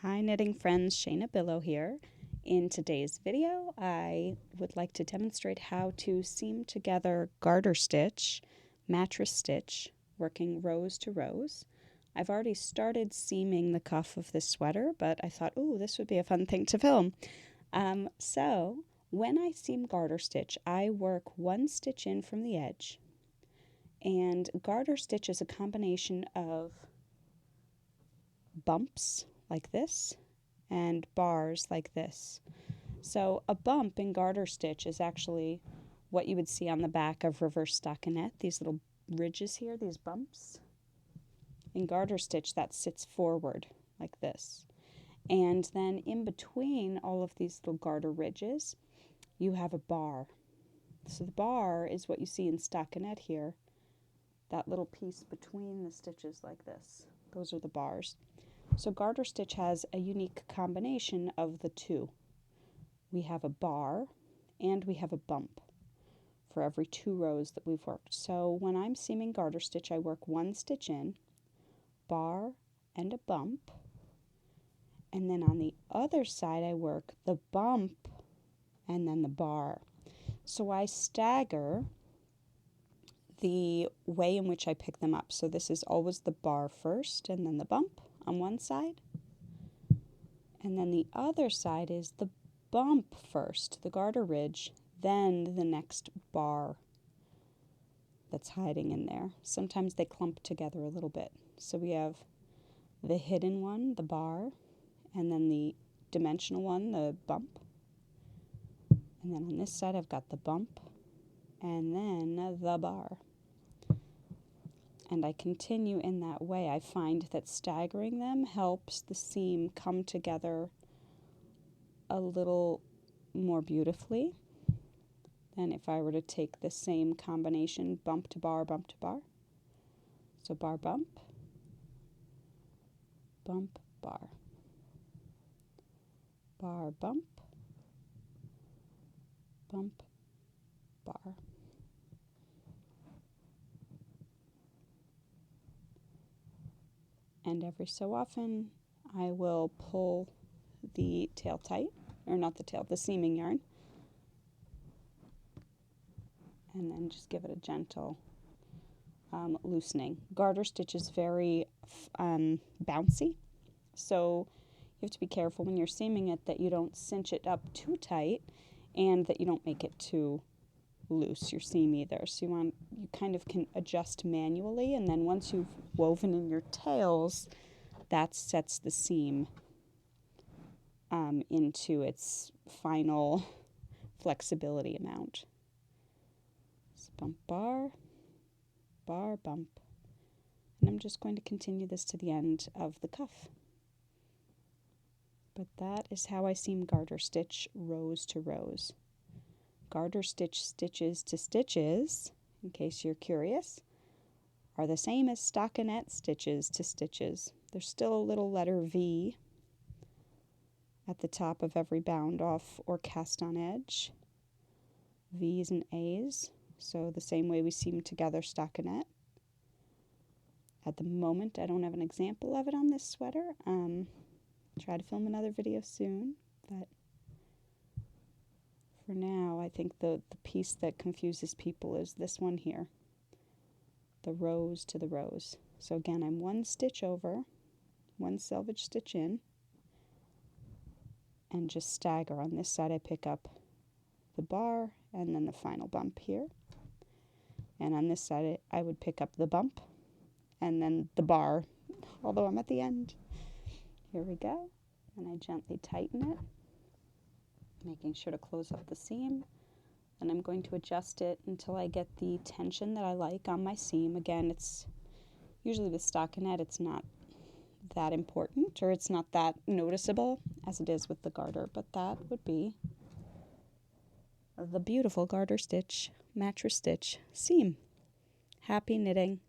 Hi knitting friends, Shaina Bilow here. In today's video, I would like to demonstrate how to seam together garter stitch, mattress stitch, working rows to rows. I've already started seaming the cuff of this sweater, but I thought, ooh, this would be a fun thing to film. So when I seam garter stitch, I work one stitch in from the edge. And garter stitch is a combination of bumps like this and bars like this. So a bump in garter stitch is actually what you would see on the back of reverse stockinette, these little ridges here, these bumps. In garter stitch, that sits forward like this. And then in between all of these little garter ridges, you have a bar. So the bar is what you see in stockinette here, that little piece between the stitches like this. Those are the bars. So garter stitch has a unique combination of the two. We have a bar and we have a bump for every 2 rows that we've worked. So when I'm seaming garter stitch, I work one stitch in, bar and a bump, and then on the other side I work the bump and then the bar. So I stagger the way in which I pick them up. So this is always the bar first and then the bump on one side. And then the other side is the bump first, the garter ridge, then the next bar that's hiding in there. Sometimes they clump together a little bit. So we have the hidden one, the bar, and then the dimensional one, the bump. And then on this side I've got the bump and then the bar. And I continue in that way. I find that staggering them helps the seam come together a little more beautifully than if I were to take the same combination, bump to bar, bump to bar. So bar, bump, bump, bar, bar, bump, bump, bar. And every so often I will pull the tail tight, or not the tail, the seaming yarn, and then just give it a gentle loosening. Garter stitch is very bouncy, so you have to be careful when you're seaming it that you don't cinch it up too tight and that you don't make it too loose, your seam either. So you kind of can adjust manually, and then once you've woven in your tails, that sets the seam into its final flexibility amount. So bump, bar, bar, bump. And I'm just going to continue this to the end of the cuff. But that is how I seam garter stitch rows to rows. Garter stitch stitches to stitches, in case you're curious, are the same as stockinette stitches to stitches. There's still a little letter V at the top of every bound off or cast on edge. V's and A's, so the same way we seam together stockinette. At the moment, I don't have an example of it on this sweater. Try to film another video soon, but for now, I think the piece that confuses people is this one here, the rows to the rows. So again, I'm one stitch over, one selvage stitch in, and just stagger. On this side I pick up the bar and then the final bump here. And on this side I would pick up the bump and then the bar, although I'm at the end. Here we go. And I gently tighten it, making sure to close up the seam. And I'm going to adjust it until I get the tension that I like on my seam. Again, it's usually with stockinette, it's not that important, or it's not that noticeable as it is with the garter, but that would be the beautiful garter stitch, mattress stitch seam. Happy knitting.